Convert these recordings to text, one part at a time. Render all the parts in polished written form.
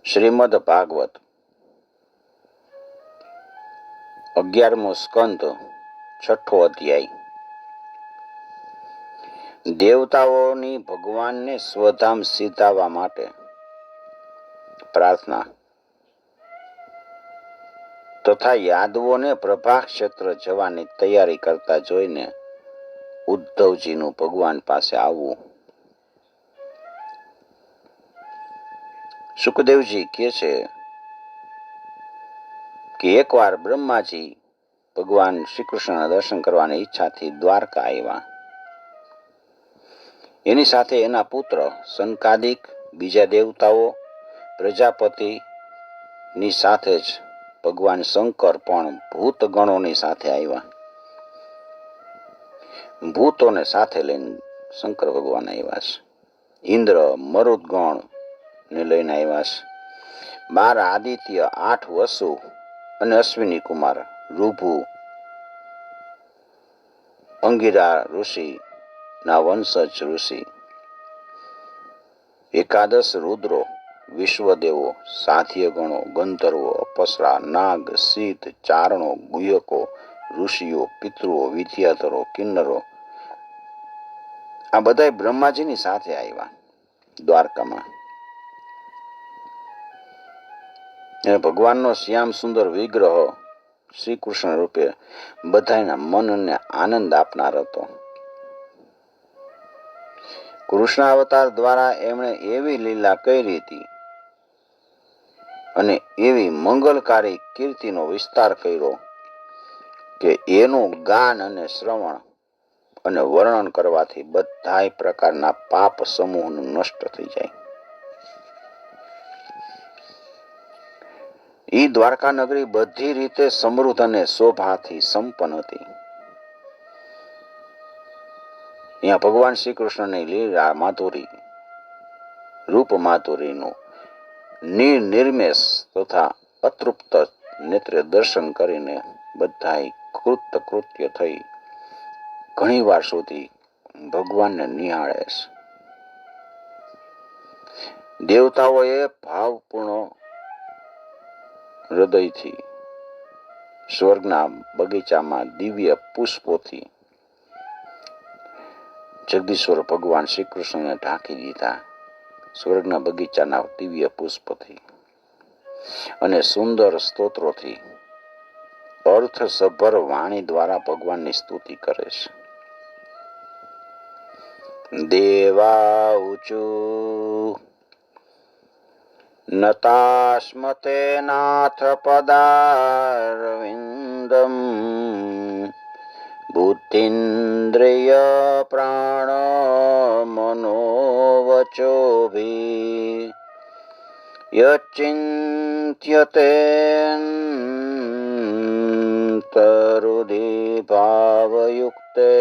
શ્રીમદ ભાગવત 11મો સ્કંદ 6ઠો અધ્યાય. દેવતાઓની ભગવાનને સ્વધામ સીધાવા માટે પ્રાર્થના તથા યાદવોને પ્રભા ક્ષેત્ર જવાની તૈયારી કરતા જોઈને ઉદ્ધવજીનું ભગવાન પાસે આવવું. સુખદેવજી કહે છે કે એકવાર બ્રહ્માજી ભગવાન શ્રી કૃષ્ણના દર્શન કરવાની ઈચ્છાથી દ્વારકા આવ્યા. એની સાથે એના પુત્ર સનકાદિક, બીજા દેવતાઓ, પ્રજાપતિની સાથે જ ભગવાન શંકર પણ ભૂતગણોની સાથે આવ્યા. ભૂતોને સાથે લઈને શંકર ભગવાન આવ્યા છે. ઇન્દ્ર, મરુદગણ ને લઈને આવ્યા છે. 12 આદિત્ય, 8 વસુ અને અશ્વિની કુમાર ઋભુ, અંગિરા ઋષિ ના વંશજ ઋષિ, 11 રુદ્રો, વિશ્વદેવો, સાધ્ય ગણો, ગંધર્વો, અપ્સરા, નાગ, સિદ્ધ, ચારણો, ગુહ્યકો, ઋષિઓ, પિતૃઓ, વિદ્યાધરો, કિન્નરો, આ બધા બ્રહ્માજીની સાથે આવ્યા દ્વારકામાં. ભગવાનનો શ્યામ સુંદર વિગ્રહ શ્રી કૃષ્ણ રૂપે બધાના મનને આનંદ આપનાર હતો. કૃષ્ણ અવતાર દ્વારા એમણે એવી લીલા કરી હતી અને એવી મંગલકારી કીર્તિનો વિસ્તાર કર્યો કે એનું ગાન અને શ્રવણ અને વર્ણન કરવાથી બધા પ્રકારના પાપ સમૂહનું નષ્ટ થઈ જાય. ઈ દ્વારકા નગરી બધી રીતે સમૃદ્ધ અને શોભાથી સંપન્ન હતી. અહીંયા ભગવાન શ્રી કૃષ્ણની લીલા માધુરી, રૂપ માધુરીનું નિર્મેષ તથા અતૃપ્ત નેત્રે દર્શન કરીને બધા કૃત્ય થઈ ઘણી વાર સુધી ભગવાનને નિહાળે છે. દેવતાઓએ ભાવપૂર્ણ હૃદયથી સ્વર્ગના બગીચામાં દિવ્ય પુષ્પોથી જગદીશ્વર ભગવાન શ્રી કૃષ્ણને ઢાંકી દીધા. સ્વર્ગના બગીચાના દિવ્ય પુષ્પથી અને સુંદર સ્તોત્રોથી અર્થસભર વાણી દ્વારા ભગવાનની સ્તુતિ કરે છે. દેવા ઉચુ નતાસ્મતે નાથ પદારવિંદમ બુદ્ધિન્દ્રિય પ્રાણ મનોવચોભિ યચિંત્યતે તરુધિ ભાવયુક્તે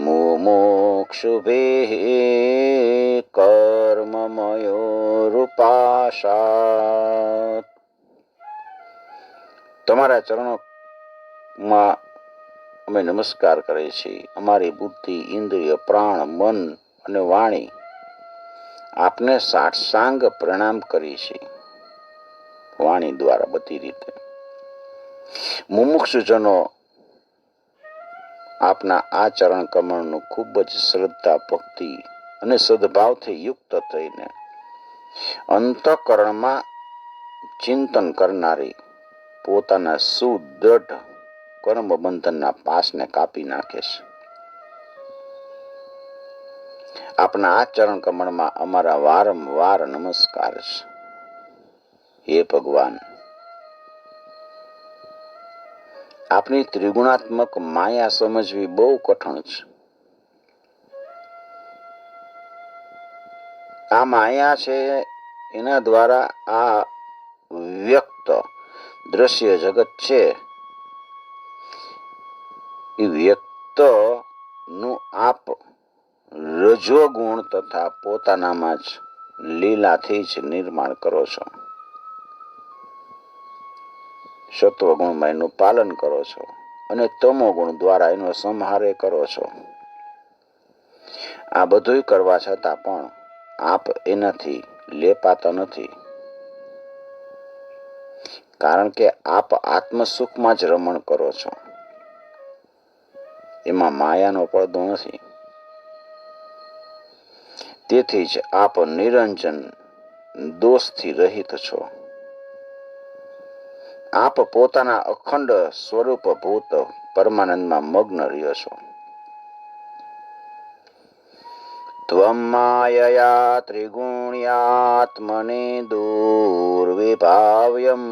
મુમુક્ષુભિઃ કર્મમયોરુપાસાત. તમારા ચરણોમાં અમે નમસ્કાર કરીએ છીએ. અમારી બુદ્ધિ, ઇન્દ્રિય, પ્રાણ, મન અને વાણી આપને સાષ્ટાંગ પ્રણામ કરી છે. વાણી દ્વારા બધી રીતે મુમુક્ષુજનો આપના આ ચરણ કમળનું ખૂબ જ શ્રદ્ધા, ભક્તિ અને સદભાવથી યુક્ત થઈને અંતઃકરણમાં ચિંતન કરનારી પોતાના સુદૃઢ કર્મ બંધનના પાશને કાપી નાખે છે. આપના આ ચરણ કમળમાં અમારા વારંવાર નમસ્કાર છે. હે ભગવાન, આપની ત્રિગુણાત્મક માયા સમજવી બહુ કઠણ છે. આ માયા છે એના દ્વારા આ વ્યક્ત દ્રશ્ય જગત છે એ વ્યક્ત નું આપ રજોગુણ તથા પોતાનામાં જ લીલાથી જ નિર્માણ કરો છો. સત્વગુણમાં એનું પાલન કરો છો અને તમોગુણ દ્વારા એનો સંહારે કરો છો. આ બધું કરવા છતાં પણ આપ એનાથી લેપાતા નથી, કારણ કે આપ આત્મસુખમાં જ રમણ કરો છો. એમાં માયાનો પડદો નથી. તેથી જ આપ નિરંજન દોષથી રહિત છો. આપ પોતાના અખંડ સ્વરૂપભૂત પરમાનંદમાં મગ્ન રહ્યો છો. ત્વમ માયયા ત્રિગુણ્યાત્મને દુર્વિભાવ્યમ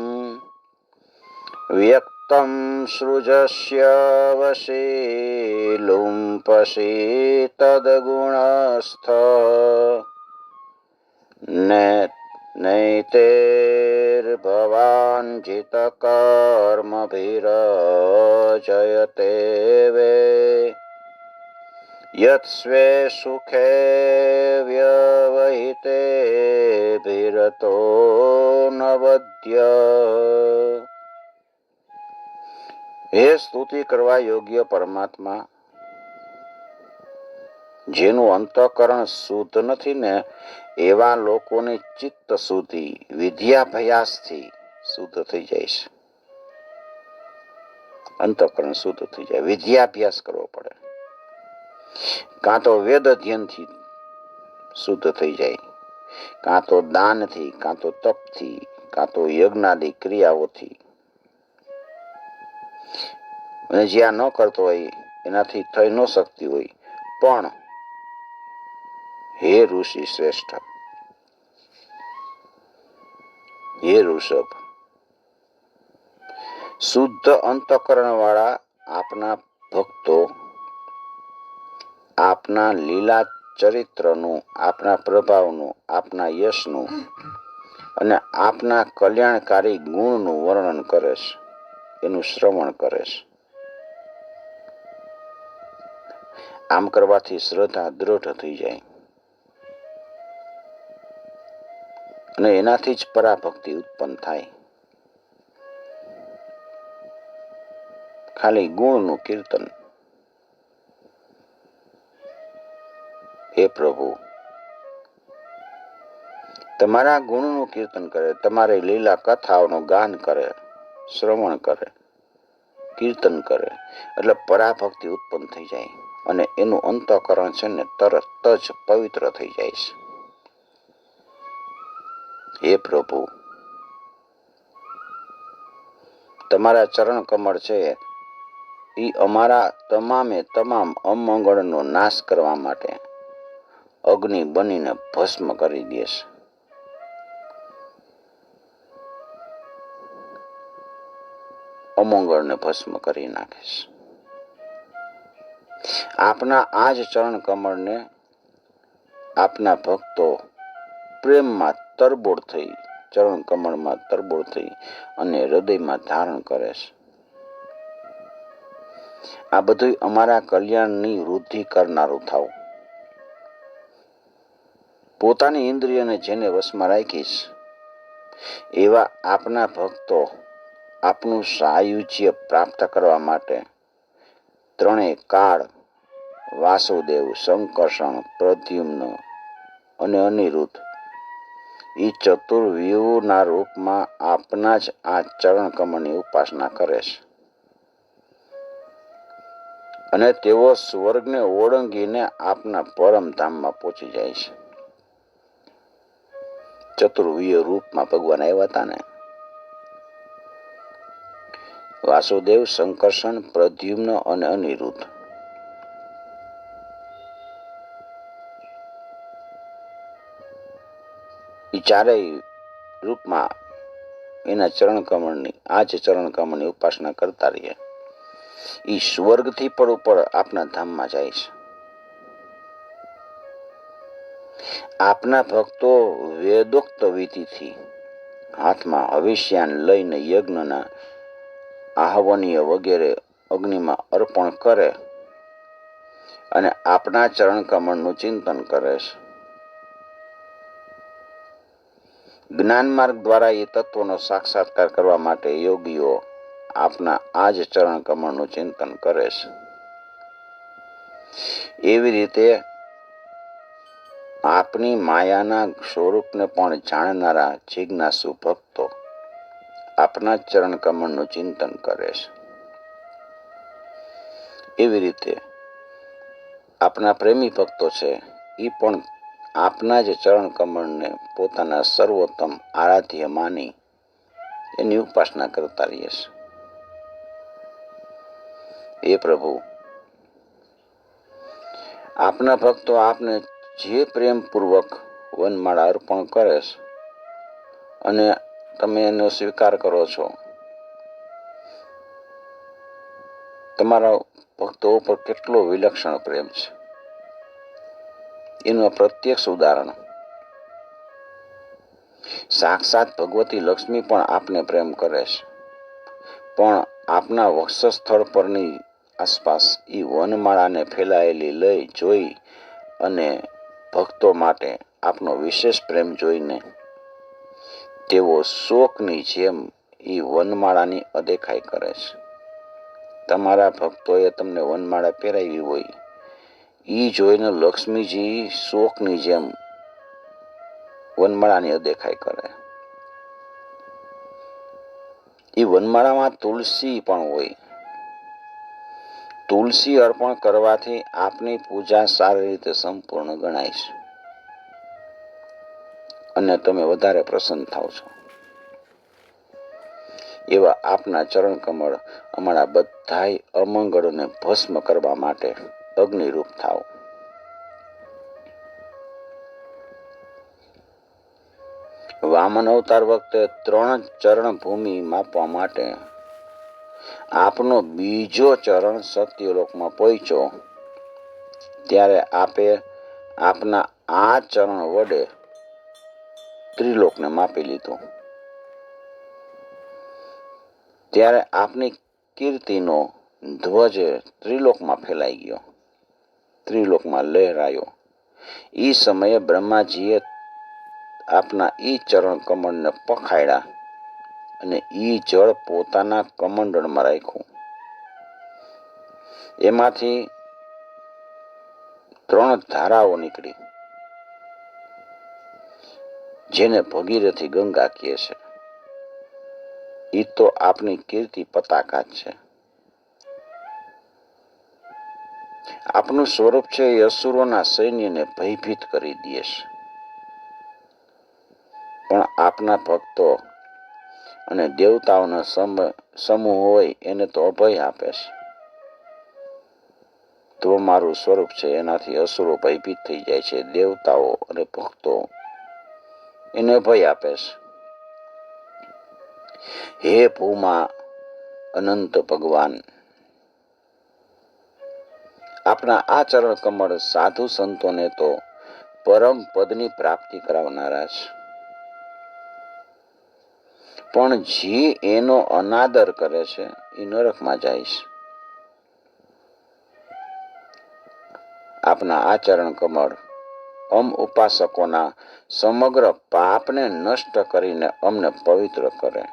વ્યક્તમ સૃજસ્ય વશે લુંપસી તદગુણસ્થ નૈતેર્ભવાન જિત કર્મભિરજયતે વે યત સ્વે સુખે વ્યવહિતે ભિરતો નવદ્ય. હે સ્તુતિ કરવા યોગ્ય પરમાત્મા, જેનું અંતઃકરણ શુદ્ધ નથી ને એવા લોકોની ચિત્ત શુદ્ધિ વિદ્યાભ્યાસથી શુદ્ધ થઈ જાય છે. અંતઃકરણ શુદ્ધ થઈ જાય, વિદ્યાભ્યાસ કરવો પડે. કાં તો વેદ અધ્યયનથી શુદ્ધ થઈ જાય, કાં તો દાનથી, કાં તો તપથી, કાં તો યજ્ઞાદિ ક્રિયાઓથી. અને જ્યાં ન કરતો હોય એનાથી થઈ ન શકતી હોય. પણ હે ઋષિ શ્રેષ્ઠ, હે ઋષભ, શુદ્ધ અંતઃકરણ વાળા આપના ભક્તો આપના લીલા ચરિત્રનું, આપના પ્રભાવનું, આપના યશનું અને આપના કલ્યાણકારી ગુણનું વર્ણન કરે છે, એનું શ્રવણ કરે છે. આમ કરવાથી શ્રદ્ધા દૃઢ થઈ જાય અને એનાથી જ પરાભક્તિ ઉત્પન્ન થાય. ખાલી ગુણનું કીર્તન. હે પ્રભુ, તમારા ગુણનું કીર્તન કરે, તમારી લીલા કથાઓનું ગાન કરે, શ્રવણ કરે, કીર્તન કરે, એટલે પરાભક્તિ ઉત્પન્ન થઈ જાય અને એનું અંતઃકરણ છે ને તરત જ પવિત્ર થઈ જાય છે. હે પ્રભુ, તમારા ચરણ કમળ છે એ અમારા તમામે તમામ અમંગળનો નાશ કરવા માટે અગ્નિ બનીને ભસ્મ કરી દેશે. અમંગળને ભસ્મ કરી નાખે છે. આપના આ જ ચરણ કમળને આપના ભક્તો પ્રેમમાં તરબોળ થઈ, ચરણ કમળમાં તરબોળ થઈ અને હૃદયમાં ધારણ કરે છે. આ બધું અમારા કલ્યાણની વૃદ્ધિ કરનારું થાવ. પોતાની ઇન્દ્રિયને જેને વશમાં રાખીશ એવા આપના ભક્તો આપનું સાયુજ્ય પ્રાપ્ત કરવા માટે ત્રણેય કાળ, વાસુદેવ, સંકર્ષણ, પ્રદ્યુમ્ન અને અનિરુદ્ધ એ ચતુર્વ્યુહના રૂપમાં આપના જ આ ચરણ કમળની ઉપાસના કરે છે. અને તેઓ સ્વર્ગને ઓળંગીને આપના પરમધામમાં પહોંચી જાય છે. ચતુર્વ્યુહ રૂપમાં ભગવાન આવ્યા હતા ને. વાસુદેવ, સંકર્ષણ, પ્રદ્યુમ્ન અને અનિરુદ્ધ. એ ચારેય રૂપમાં એના ચરણ કમળની, આ જ ચરણ કમળની ઉપાસના કરતા રહીએ. એ સ્વર્ગથી પણ ઉપર આપના ધામમાં જાય છે. આપના ભક્તો વેદોક્ત વિધિથી હાથમાં હવિષ્યાન લઈને યજ્ઞના આહવનીય વગેરે અગ્નિમાં અર્પણ કરે અને આપના ચરણ કમળનું ચિંતન કરે છે. જ્ઞાન માર્ગ દ્વારા એ તત્વનો સાક્ષાત્કાર કરવા માટે યોગીઓ આપના આ જ ચરણ કમળનું ચિંતન કરે છે. એવી રીતે આપની માયાના સ્વરૂપને પણ જાણનારા જિજ્ઞાસુ ભક્તો આપના ચરણ કમળનું ચિંતન કરે છે. એવી રીતે આપના પ્રેમી ભક્તો છે એ પણ આપના જ ચરણ કમળને પોતાના સર્વોત્તમ આરાધ્ય માની એની ઉપાસના કરતા રહીએ છે. એ પ્રભુ, આપના ભક્તો આપને જે પ્રેમપૂર્વક વનમાળા અર્પણ કરે છે અને તમે એનો સ્વીકાર કરો છો, તમારા ભક્તો ઉપર કેટલો વિલક્ષણ પ્રેમ છે એનું પ્રત્યક્ષ ઉદાહરણ સાક્ષાત ભગવતી લક્ષ્મી પણ આપને પ્રેમ કરે છે, પણ આપના વક્ષસ્થળ પરની આસપાસ એ વનમાળાને ફેલાયેલી લઈ જોઈ અને ભક્તો માટે આપનો વિશેષ પ્રેમ જોઈને તેઓ શોકની જેમ એ વનમાળાની અદેખાઈ કરે છે. તમારા ભક્તોએ તમને વનમાળા પહેરાવી હોય એ જોઈને લક્ષ્મીજી શોકની જેમ વનમાળાની અદેખાઈ કરે. એ વનમાળામાં તુલસી પણ હોય. તુલસી અર્પણ કરવાથી આપની પૂજા સારી રીતે સંપૂર્ણ ગણાય છે અને તમે વધારે પ્રસન્ન થાવ છો. એવા આપના ચરણ કમળ અમારા બધાય અમંગળોને ભસ્મ કરવા માટે અગ્નિરૂપ થાવ. વામન અવતાર વખતે 3 ચરણ ભૂમિ માપવા માટે આપનો બીજો ચરણ સત્યલોકમાં પહોંચ્યો ત્યારે આપે આપના આ ચરણ વડે ત્રિલોકને માપી લીધું. ત્યારે આપની કીર્તિનો ધ્વજ ત્રિલોકમાં ફેલાઈ ગયો, ત્રિલોકમાં લહેરાયો. એ સમયે બ્રહ્માજીએ આપના ઈ ચરણ કમળને પખાડ્યા અને ઈ જળ પોતાના કમંડળમાં રાખ્યું. એમાંથી 3 ધારાઓ નીકળી જેને ભગીરથી ગંગા કહે છે. એ તો આપની કીર્તિ પતાકા જ છે. આપનું સ્વરૂપ છે એ અસુરોના સૈન્યને ભયભીત કરી દે છે, પણ આપના ભક્તો અને દેવતાઓનો સમૂહ હોય એને તો અભય આપે છે. તો મારું સ્વરૂપ છે એનાથી અસુરો ભયભીત થઈ જાય છે, દેવતાઓ અને ભક્તો એને અભય આપે છે. હે ભૂમા અનંત ભગવાન, આપના આ ચરણ કમળ સાધુ સંતોને તો પરમ પદની પ્રાપ્તિ કરાવનારા છે, પણ જે એનો અનાદર કરે છે એ નરકમાં જાય છે. આપના આ ચરણ કમળ ઉપાસકોના સમગ્ર પાપને નષ્ટ કરીને અમને પવિત્ર કરે.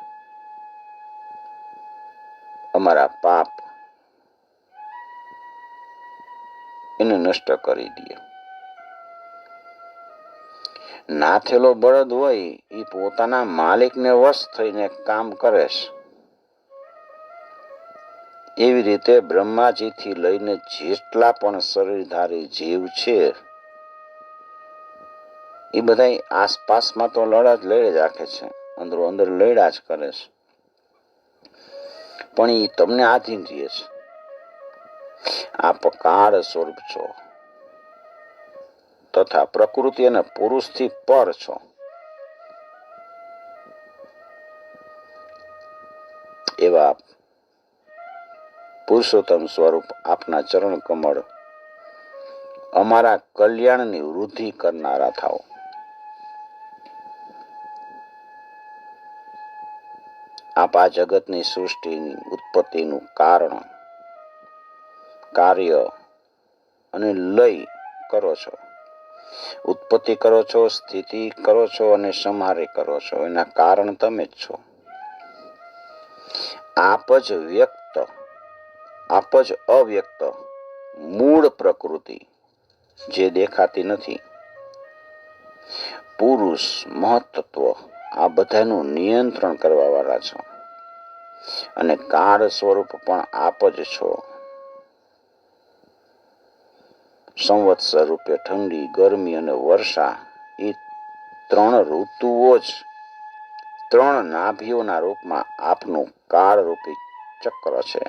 અમારા પાપ એને નષ્ટ કરી દે. નાથેલો બળદ હોય એ પોતાના માલિકને વશ થઈને કામ કરે છે. એવી રીતે બ્રહ્માજીથી લઈને જેટલા પણ શરીરધારી જીવ છે એ બધા આસપાસમાં તો લડી જ રાખે છે, અંદરો અંદર લડ્યા જ કરે છે, પણ એ તમને આધીન રહે છે. આપ કાળ સ્વરૂપ છો તથા પ્રકૃતિ અને પુરુષથી પર છો. એવા પુરુષોત્તમ સ્વરૂપ આપના ચરણ કમળ અમારા કલ્યાણની વૃદ્ધિ કરનારા થાઓ. આપ આ જગતની સૃષ્ટિની ઉત્પત્તિનું કારણ, કાર્ય અને લય કરો છો. ઉત્પત્તિ કરો છો, સ્થિતિ કરો છો અને સંહારે કરો છો. એના કારણ તમે જ છો. આપ જ વ્યક્ત, આપ જ અવ્યક્ત મૂળ પ્રકૃતિ જે દેખાતી નથી પુરુષ, મહત્તત્વ આ બધાનું નિયંત્રણ કરવા વાળા છો અને કાળ સ્વરૂપ પણ આપ જ છો. સંવત્સર રૂપે ઠંડી, ગરમી અને વર્ષા એ 3 ઋતુઓ જ 3 નાભીઓના રૂપમાં આપનું કાળરૂપી ચક્ર છે.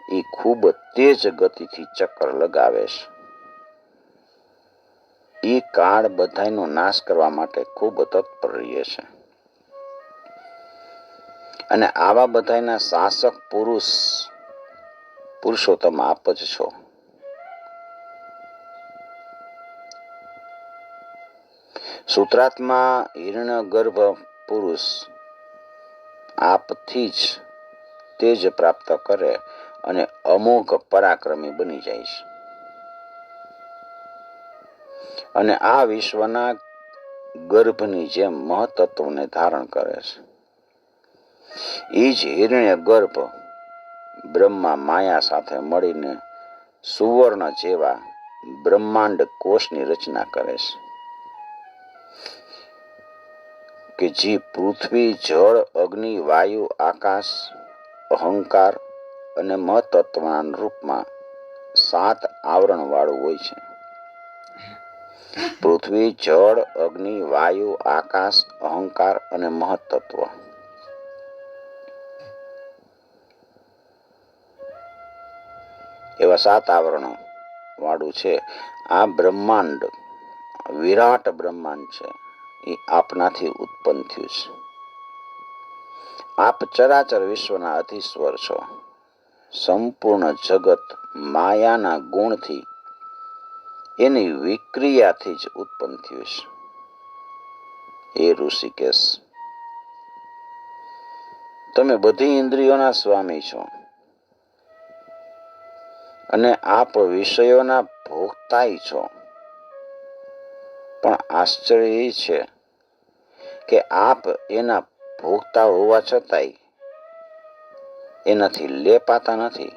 એ ખૂબ તેજ ગતિથી ચક્ર લગાવે છે. એ કાળ બધાનો નાશ કરવા માટે ખૂબ તત્પર રહે છે. અને આવા બધાના શાસક પુરુષોત્તમ આપ જ છો. સૂત્રાત્મા હિરણ્યગર્ભ પુરુષ આપથી જ તેજ પ્રાપ્ત કરે અને અમોઘ પરાક્રમી બની જાય છે અને આ વિશ્વના ગર્ભની જેમ મહત્તત્વને ધારણ કરે છે. એ જ હિરણ્ય ગર્ભ બ્રહ્મા માયા સાથે મળીને સુવર્ણ જેવા બ્રહ્માંડ કોષની રચના કરે છે કે જે પૃથ્વી, જળ, અગ્નિ, વાયુ, આકાશ, અહંકાર અને મહત્તત્વના રૂપમાં 7 આવરણ વાળું હોય છે. પૃથ્વી, જળ, અગ્નિ, વાયુ, આકાશ, અહંકાર અને મહત્તત્વ એવા 7 આવરણો વાળું છે. આ બ્રહ્માંડ વિરાટ બ્રહ્માંડ છે. એ આપનાથી ઉત્પન્ન થયું છે. આપ ચરાચર વિશ્વના અધીશ્વર છો. સંપૂર્ણ જગત માયાના ગુણથી એની વિક્રિયાથી જ ઉત્પન્ન થયું છે. એ ઋષિકેશ, તમે બધી ઇન્દ્રિયોના સ્વામી છો અને આપ વિષયોના ભોગતાય છો. પણ આશ્ચર્ય એ છે કે આપ એના ભોગતા હોવા છતાંય એનાથી લેપાતા નથી.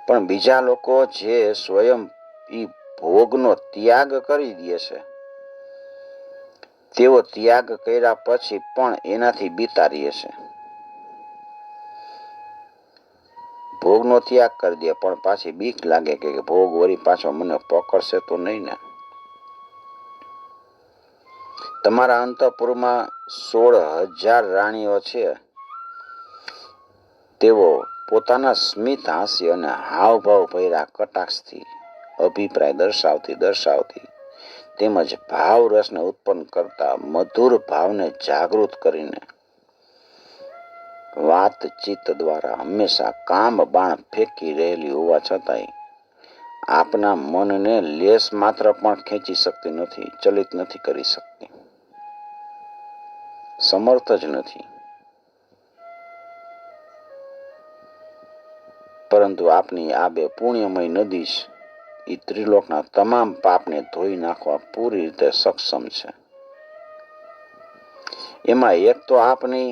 પણ બીજા લોકો જે સ્વયં એ ભોગનો ત્યાગ કરી દે છે, તેઓ ત્યાગ કર્યા પછી પણ એનાથી બીતા રહે છે. ભોગનો ત્યાગ કરી દે પણ પાછી બીક લાગે કે ભોગ વળી પાછો મને પકડશે તો નહીં ને. તમારા અંતઃપુરમાં 16,000 રાણીઓ છે. તેઓ પોતાના સ્મિત, હાસ્ય અને હાવભાવ ભર્યા કટાક્ષથી અભિપ્રાય દર્શાવતી તેમજ ભાવ રસને ઉત્પન્ન કરતા મધુર ભાવને જાગૃત કરીને વાતચીત દ્વારા હંમેશા કામ બાણ ફેંકી રહેલી હોવા છતાંય આપના મનને લેશ માત્ર પણ ખેંચી શકતી નથી, ચલિત નથી કરી શકતી, સમર્થ જ નથી. પરંતુ આપની આ 2 પુણ્યમય નદી જ એ ત્રિલોકના તમામ પાપને ધોઈ નાખવા પૂરી રીતે સક્ષમ છે. એમાં એક તો આપની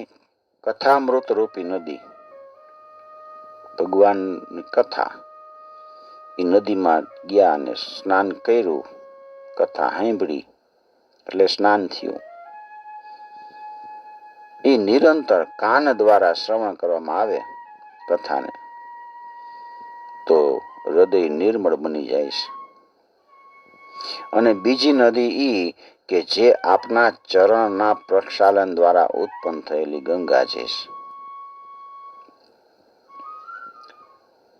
કથામૃત રૂપી નદી, ભગવાનની કથા, એ નદીમાં ગયા અને સ્નાન કર્યું, કથા સાંભળી એટલે સ્નાન થયું. એ નિરંતર કાન દ્વારા શ્રવણ કરવામાં આવે કથાને તો હૃદય નિર્મળ બની જાય છે. અને બીજી નદી ઈ કે જે આપના ચરણના પ્રક્ષાલન દ્વારા ઉત્પન્ન થયેલી ગંગાજી છે.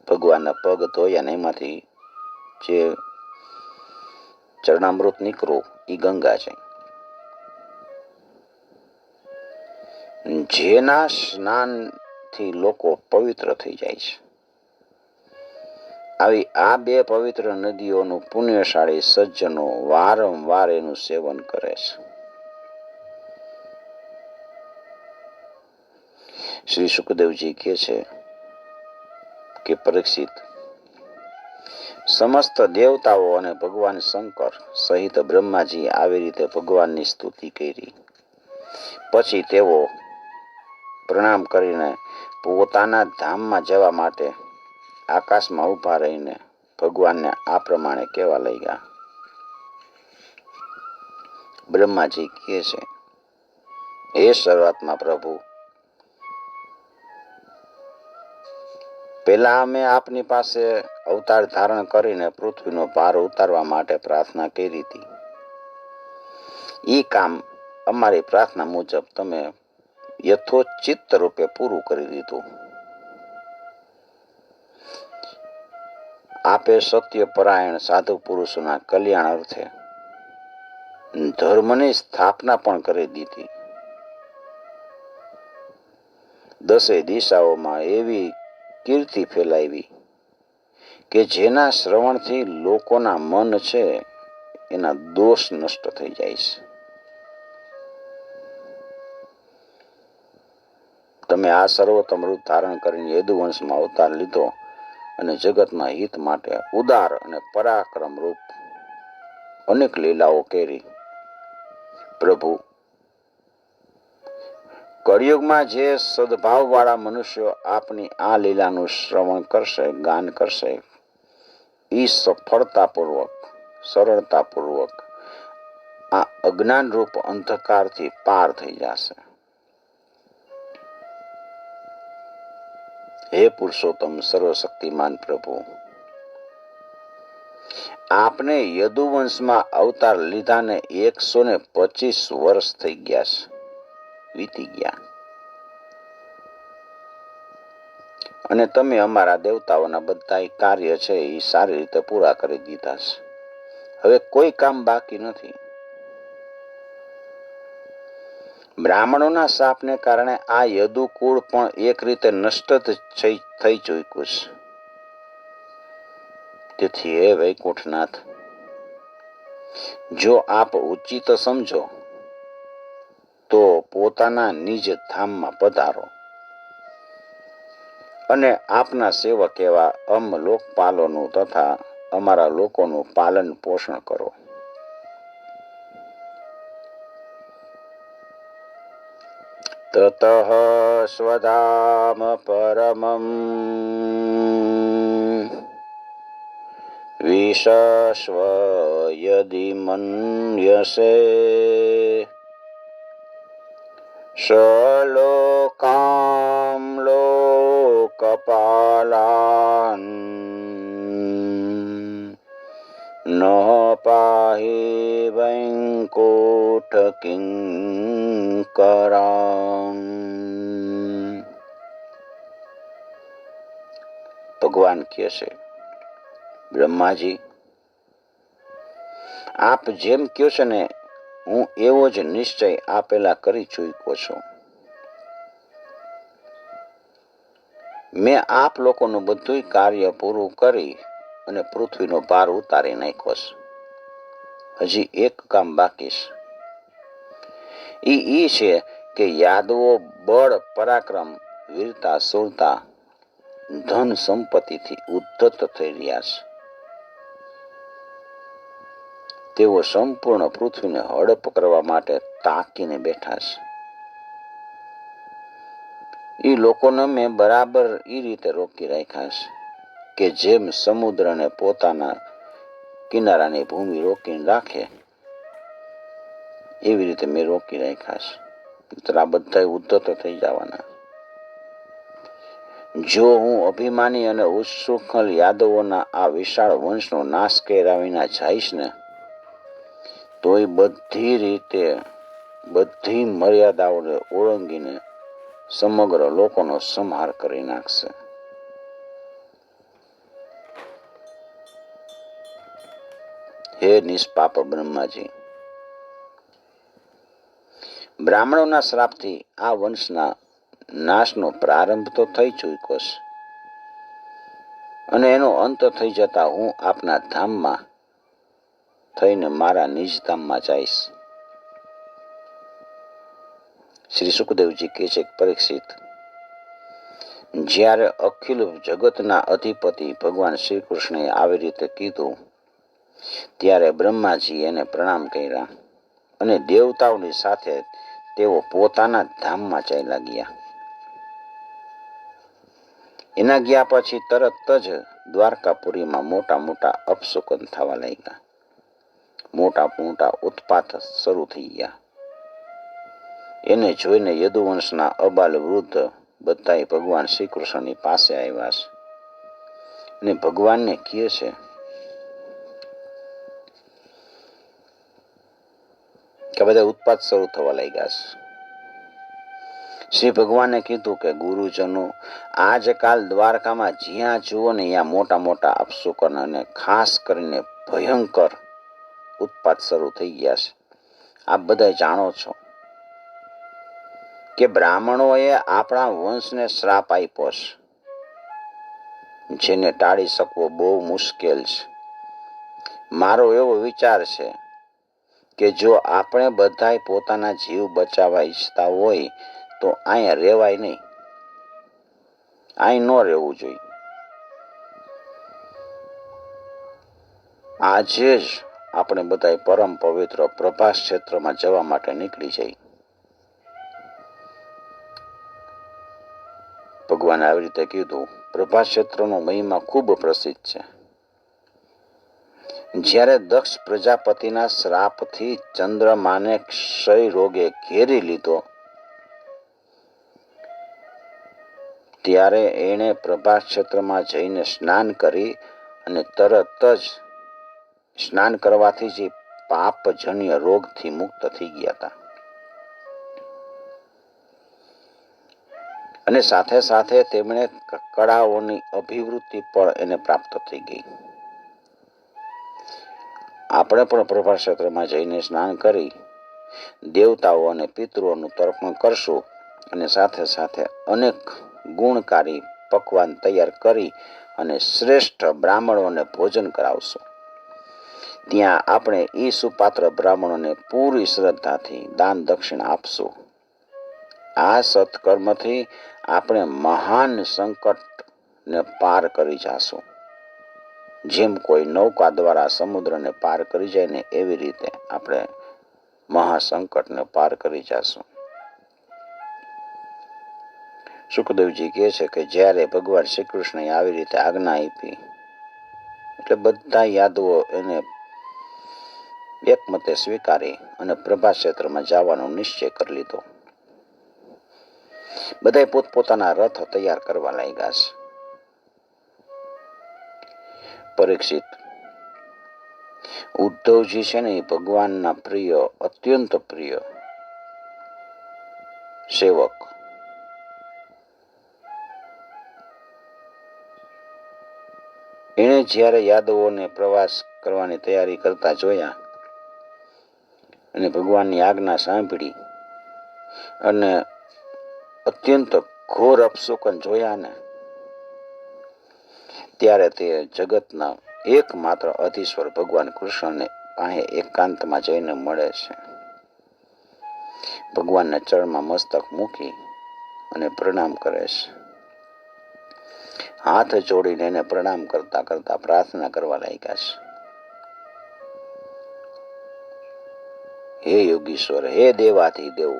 ભગવાનના પગ ધોયા ને એમાંથી જે ચરણામૃત નીકળ્યું એ ગંગા છે. જેના સ્નાનથી લોકો પવિત્ર થઈ જાય છે. આવી આ 2 પવિત્ર નદીઓનું પુણ્યશાળી સજ્જનો વારંવાર એનું સેવન કરે છે. શ્રી સુખદેવજી કહે છે કે પરીક્ષિત, સમસ્ત દેવતાઓ અને ભગવાન શંકર સહિત બ્રહ્માજી આવી રીતે ભગવાનની સ્તુતિ કરી. પછી તેઓ પ્રણામ કરીને પોતાના ધામમાં જવા માટે આકાશમાં ઊભા રહીને ભગવાનને આ પ્રમાણે કહેવા લાગ્યા. બ્રહ્માજી કહે છે, હે સર્વાત્મા પ્રભુ, પેલા અમે આપની પાસે અવતાર ધારણ કરીને પૃથ્વીનો ભાર ઉતારવા માટે પ્રાર્થના કરી હતી. ઈ કામ અમારી પ્રાર્થના મુજબ તમે યથોચિત્ત રૂપે પૂરું કરી દીધું. આપે સત્યપરાયણ સાધુ પુરુષોના કલ્યાણ અર્થે ધર્મની સ્થાપના પણ કરી દીધી. 10 દિશાઓમાં એવી કીર્તિ ફેલાવી કે જેના શ્રવણથી લોકોના મન છે એના દોષ નષ્ટ થઈ જાય છે. તમે આ સર્વોત્તમ રૂપ ધારણ કરીને યદુવંશમાં અવતાર લીધો અને જગતના હિત માટે ઉદાર અને પરાક્રમ રૂપ અનેક લીલાઓ કરી. પ્રભુ, કળિયુગમાં જે સદભાવવાળા મનુષ્યો આપની આ લીલાનું શ્રવણ કરશે, ગાન કરશે, એ સફળતાપૂર્વક, સરળતાપૂર્વક આ અજ્ઞાન રૂપ અંધકારથી પાર થઈ જશે. હે પુરુષોત્તમ સર્વશક્તિમાન પ્રભુ, આપને યદુવંશમાં અવતાર લીધાને 125 વર્ષ થઈ ગયા છે, વીતી ગયા. અને તમે અમારા દેવતાઓના બધા કાર્ય છે એ સારી રીતે પૂરા કરી દીધા છે. હવે કોઈ કામ બાકી નથી. બ્રાહ્મણોના શાપને કારણે આ યદુકુળ પણ એક રીતે નષ્ટ થઈ ચૂક્યું છે. તેથી હે વૈકુંઠનાથ, જો આપ ઉચિત સમજો તો પોતાના નિજ ધામમાં પધારો અને આપના સેવક એવા લોકપાલોનું તથા અમારા લોકોનું પાલન પોષણ કરો. તતઃ સ્વધામ પરમં વિશસ્વ યદિ મન્યસે સલોકામ લોકપાલાન ન પાહિ વૈકુંઠ કિંકરાં. ભગવાન કહે છે, બ્રહ્માજી, આપ જેમ કહો છો ને હું એવો જ નિશ્ચય આપેલા કરી ચૂક્યો છું. મેં આપ લોકોનું બધું કાર્ય પૂરું કરી અને પૃથ્વીનો ભાર ઉતારી નાખ્યો છે. હજી એક કામ બાકી છે. ઈ છે કે યાદવો બળ, પરાક્રમ, વીરતા, શૂરતા, ધન સંપત્તિથી ઉદ્ધત થઈ રહ્યા છે. તેઓ સંપૂર્ણ પૃથ્વીને હડપ કરવા માટે તાકીને બેઠા છે. એ લોકોને મેં બરાબર એ રીતે રોકી રાખ્યા છે કે જેમ સમુદ્રને પોતાના કિનારાની ભૂમિ રોકીને રાખે એવી રીતે મેં રોકી રાખ્યા છે. આ બધા ઉદ્ધત થઈ જવાના. જો હું અભિમાની અને ઉચ્છૃંખલ યાદવોના આ વિશાળ વંશનો નાશ કર્યા વિના જઈશ ને તો એ બધી રીતે બધી મર્યાદાઓને ઓળંગીને સમગ્ર લોકોનો સંહાર કરી નાખશે. હે નિષ્પાપ બ્રહ્માજી, બ્રાહ્મણોના શ્રાપથી આ વંશના નાશનો પ્રારંભ તો થઈ ચૂક્યો છે અને એનો અંત થઈ જતા હું આપના ધામમાં થઈને મારા નિજ ધામમાં જઈશ. શ્રી સુખદેવજી કહે છે, પરીક્ષિત, જ્યારે અખિલ જગતના અધિપતિ ભગવાન શ્રી કૃષ્ણએ આવી રીતે કીધું ત્યારે બ્રહ્માજી એને પ્રણામ કર્યા અને દેવતાઓની સાથે તેઓ પોતાના ધામમાં ચાલ્યા ગયા. એના ગયા પછી તરત જ દ્વારકાપુરીમાં મોટા મોટા અપશુકન થવા લાગ્યા. મોટા મોટા ઉત્પાત શરૂ થઈ ગયા. એને જોઈને યદુવંશના અબાલ વૃદ્ધ બધાય ભગવાન શ્રી કૃષ્ણની પાસે આવ્યા છે અને ભગવાનને કહે છે કે બધા ઉત્પાત શરૂ થવા લાગ્યા છે. શ્રી ભગવાને કીધું કે ગુરુજનો, આજકાલ દ્વારકામાં જ્યાં જુઓ ને ત્યાં મોટા મોટા અપશુકન અને ખાસ કરીને ભયંકર ઉત્પાત શરૂ થઈ ગયા છે. આપ બધા જાણો છો કે બ્રાહ્મણોએ આપણા વંશને શ્રાપ આપ્યો છે, જેને ટાળી શકવો બહુ મુશ્કેલ છે. મારો એવો વિચાર છે કે જો આપણે બધાય પોતાના જીવ બચાવવા ઈચ્છતા હોય તો અહીંયા રહેવાય નહીં, અહીં ન રહેવું જોઈએ. આજે જ આપણે બધા પરમ પવિત્ર પ્રભાસ ક્ષેત્રમાં જવા માટે નીકળી જઈએ. ભગવાને આવી રીતે કીધું. પ્રભાસ ક્ષેત્રનો મહિમા ખૂબ પ્રસિદ્ધ છે. જ્યારે દક્ષ પ્રજાપતિના શ્રાપથી ચંદ્રમાને ક્ષય રોગે ઘેરી લીધો ત્યારે એણે પ્રભાસ ક્ષેત્રમાં જઈને સ્નાન કરી અને તરત જ સ્નાન કરવાથી જે પાપજન્ય રોગથી મુક્ત થઈ ગયા હતા. અને સાથે સાથે તેમણે કળાઓની અભિવૃદ્ધિ પણ એને પ્રાપ્ત થઈ ગઈ. આપણે પણ પ્રભાસ ક્ષેત્રમાં જઈને સ્નાન કરી દેવતાઓ અને પિતૃઓનું તર્પણ કરશું અને સાથે સાથે અનેક ગુણકારી પકવાન તૈયાર કરી અને શ્રેષ્ઠ બ્રાહ્મણોને ભોજન કરાવશું. ત્યાં આપણે એ સુપાત્ર બ્રાહ્મણોને પૂરી શ્રદ્ધાથી દાન દક્ષિણા આપશું. આ સત્કર્મથી આપણે મહાન સંકટને પાર કરી જાશું. જેમ કોઈ નૌકા દ્વારા સમુદ્રને પાર કરી જાય ને એવી રીતે આપણે મહાસંકટને પાર કરી જાશું. સુખદેવજી કહે છે કે જ્યારે ભગવાન શ્રી કૃષ્ણએ આવી રીતે આજ્ઞા આપી એટલે બધા યાદવો એને એકમતે સ્વીકારી અને પ્રભાસ ક્ષેત્રમાં જવાનો નિશ્ચય કરી લીધો. બધા પોતપોતાના રથ તૈયાર કરવા લાગ્યા છે. પરીક્ષિત, ઉદ્ધવજી છે ને એ ભગવાનના પ્રિય, અત્યંત પ્રિય સેવક. એણે જ્યારે યાદવોને પ્રવાસ કરવાની તૈયારી કરતા જોયા અને ભગવાનની આજ્ઞા સાંભળી અને અત્યંત ઘોર અપશુકન જોયા ને ત્યારે તે જગતના એકમાત્ર અધીશ્વર ભગવાન કૃષ્ણને પાસે એકાંતમાં જઈને મળે છે. ભગવાનના ચરણમાં મસ્તક મૂકી અને પ્રણામ કરે છે. હાથ જોડીને એને પ્રણામ કરતા કરતા પ્રાર્થના કરવા લાગ્યા છે. હે યોગીશ્વર, હે દેવાધિદેવ,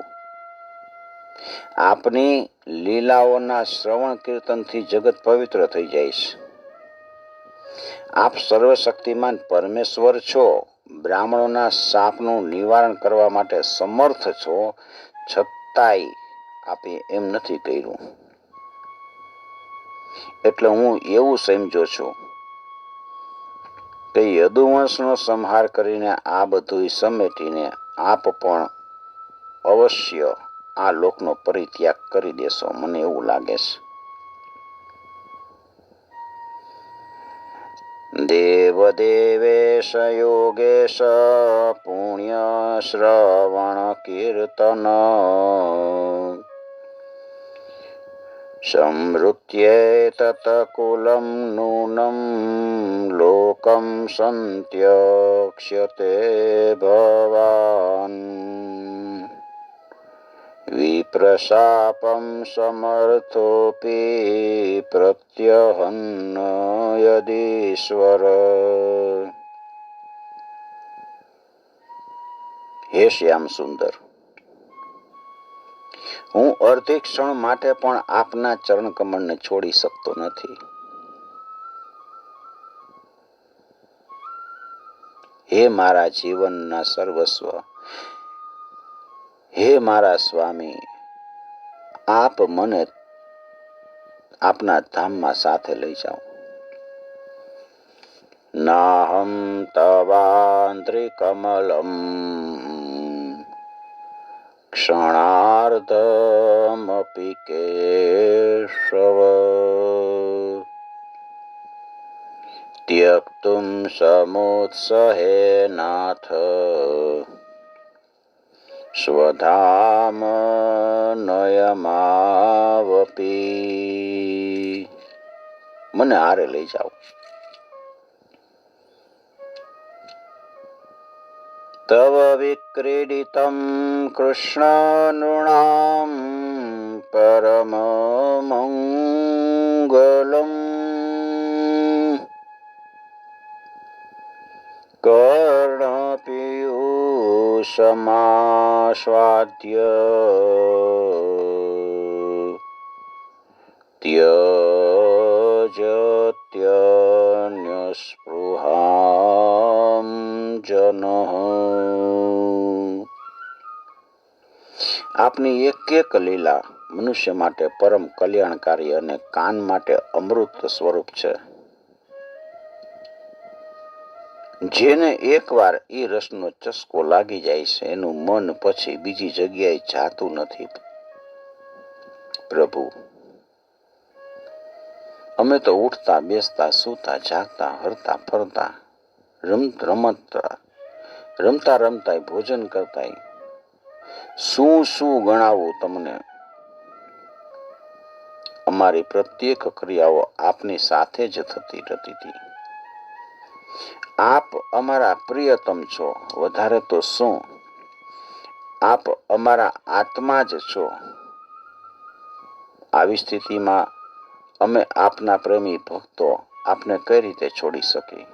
આપની લીલાઓના શ્રવણ કીર્તનથી જગત પવિત્ર થઈ જાય છે. આપ સર્વશક્તિમાન પરમેશ્વર છો, બ્રાહ્મણોના શાપનું નિવારણ કરવા માટે સમર્થ છો, છતાંય આપે એમ નથી કર્યું. એટલે હું એવું સમજો છું કે યદુવંશનો સંહાર કરીને આ બધું સમેટીને આપ પણ અવશ્ય આ લોકનો પરિત્યાગ કરી દેશો, મને એવું લાગે છે. દેવદેવેશ યોગેશ પુણ્ય શ્રવણ કીર્તન સમૃત્યેતત કુલમ નૂનમ લોકમ સંત્યક્ષ્યતે ભવાન વિપ્રશાપમ સમર્થોપી પ્રત્યહન્ન યદીશ્વર. હે શ્યામ સુંદર, હું અર્ધી ક્ષણ માટે પણ આપના ચરણ કમળને છોડી શકતો નથી. હે મારા જીવનના સર્વસ્વ, હે મારા સ્વામી, આપ મને આપના ધામમાં સાથે લઈ જાઓ. નાહમ તવાંત્રિકમલમ ક્ષણાર્ધમપી કેશવ ત્યક્તુમ સમુત્સહે નાથ સ્વધામ નયમાવપી. મને હારે લઈ જાઓ. તવ વિક્રીડિતમ કૃષ્ણ નૃણામ પરમ મંગલમ કર્ણપીયુષમાસ્વાદ્ય ત્યજત્યન્યસ્પૃહામ જનઃ. આપની એક એક લીલા મનુષ્ય માટે પરમ કલ્યાણકારી અને કાન માટે અમૃત સ્વરૂપ છે. જેને એકવાર એ રસનો ચસ્કો લાગી જાય છે એનું મન પછી બીજી જગ્યાએ જાતું નથી. પ્રભુ, અમે તો ઉઠતા બેસતા સૂતા જાગતા હરતા ફરતા રમતા રમતા ભોજન કરતા શું શું ગણાવું તમને. અમારી પ્રત્યેક ક્રિયાઓ આપની સાથે જ થતી રહેતી હતી. આપ અમારા પ્રિયતમ છો, વધારે તો શું, આપ અમારા આત્મા જ છો. આવી સ્થિતિમાં અમે આપના પ્રેમી ભક્તો આપને કઈ રીતે છોડી શકી.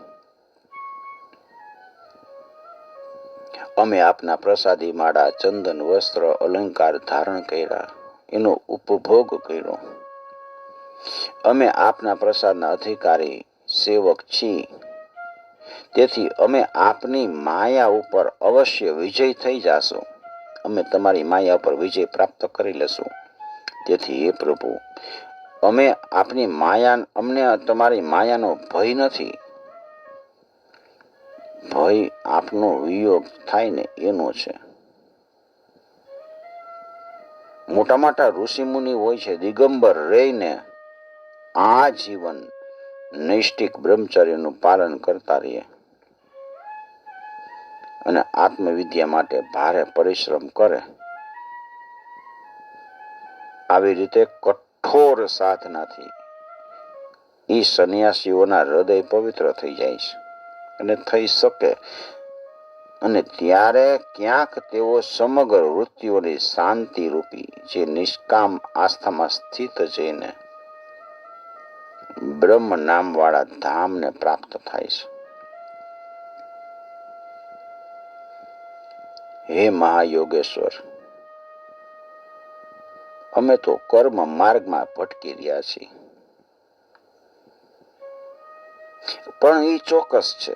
અમે આપના પ્રસાદી માળા, ચંદન, વસ્ત્ર, અલંકાર ધારણ કર્યા, એનો ઉપભોગ કર્યો. અમે આપના પ્રસાદના અધિકારી સેવક છીએ. તેથી અમે આપની માયા ઉપર અવશ્ય વિજય થઈ જાશું. અમે તમારી માયા ઉપર વિજય પ્રાપ્ત કરી લેશું. તેથી હે પ્રભુ, અમને તમારી માયાનો ભય નથી. ભય આપનો વિયોગ થાય ને એનો છે. મોટા મોટા ઋષિ મુનિ હોય છે, દિગંબર રહીને આ જીવન નૈષ્ઠિક બ્રહ્મચર્યનું પાલન કરતા રહીએ અને આત્મવિદ્યા માટે ભારે પરિશ્રમ કરે. આવી રીતે કઠોર સાધનાથી એ સંન્યાસીઓના હૃદય પવિત્ર થઈ જાય છે અને થઈ શકે. અને ત્યારે ક્યાંક તેઓ સમગ્ર વૃત્તિઓની શાંતિ રૂપી જે નિષ્કામ આસ્થામાં સ્થિત જઈને બ્રહ્મ નામવાળા ધામને પ્રાપ્ત થાય છે. હે મહાયોગેશ્વર, અમે તો કર્મ માર્ગમાં ભટકી રહ્યા છીએ. પણ એ ચોક્કસ છે,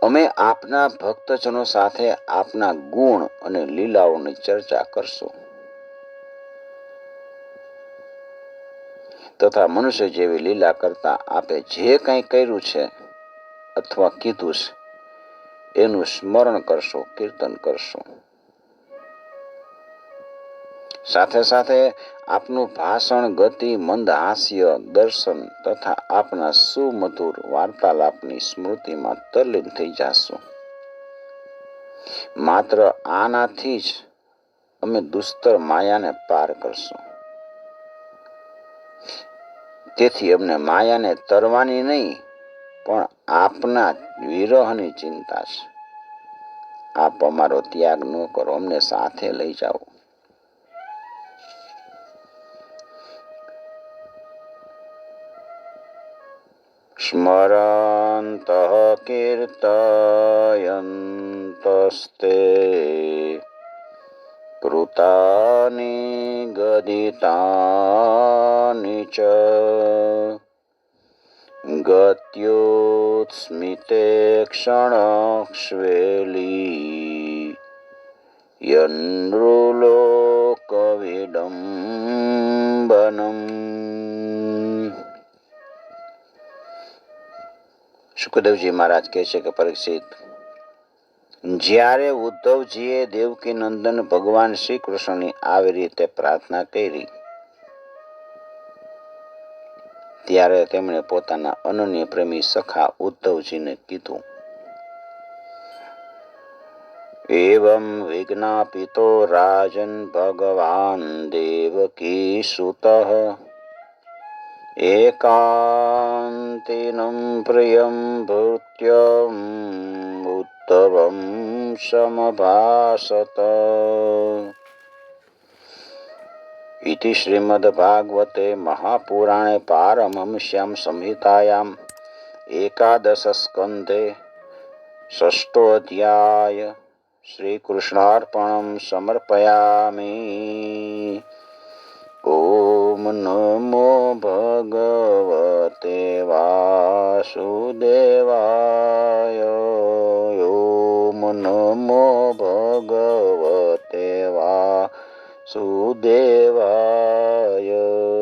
અમે આપના ભક્તજનો સાથે આપના ગુણ અને લીલાઓની ચર્ચા કરશું તથા મનુષ્ય જેવી લીલા કરતા આપે જે કંઈ કર્યું છે અથવા કીધું છે એનું સ્મરણ કરશો, કીર્તન કરશો. સાથે સાથે આપનું ભાષણ, ગતિ, મંદ હાસ્ય, દર્શન તથા આપના સુમધુર વાર્તાલાપની સ્મૃતિમાં તલ્લીન થઈ જાશું. માત્ર આનાથી જ અમે દુસ્તર માયાને પાર કરશું. તેથી અમને માયાને તરવાની નહીં, પણ આપના વિરહની ચિંતા છે. આપ અમારો ત્યાગ ન કરો, અમને સાથે લઈ જાઓ. સ્મરંતઃ કીર્તયંતસ્તે કૃતાની ગદિતાની ચ गत्योत्स्मिते क्षणक्ष्वेली યનૃલોકવિડંબનમ. શુકદેવજી મહારાજ કહે છે કે પરીક્ષિત, જ્યારે ઉદ્ધવજીએ દેવકી નંદન ભગવાન શ્રી કૃષ્ણની આવી રીતે પ્રાર્થના કરી, ત્યારે તેમણે પોતાના અનન્ય પ્રેમી સખા ઉદ્ધવજીને કીધું, એવં વિજ્ઞાપિતો રાજન ભગવાન દેવકી સુતઃ એકાંતિનં પ્રિયં ભૃત્યં ઉદ્ધવં સમભાષત. ઇતિ શ્રીમદ્ભાગવતે મહાપુરાણે પારમહંસ્યાં સંહિતાયાં એકાદશસ્કંધે ષષ્ઠોऽધ્યાય શ્રીકૃષ્ણાર્પણં સમર્પયામિ. ઓમ નમો ભગવતે વાસુદેવાય. ઓમ નમો ભગવતે વાસુદેવાય.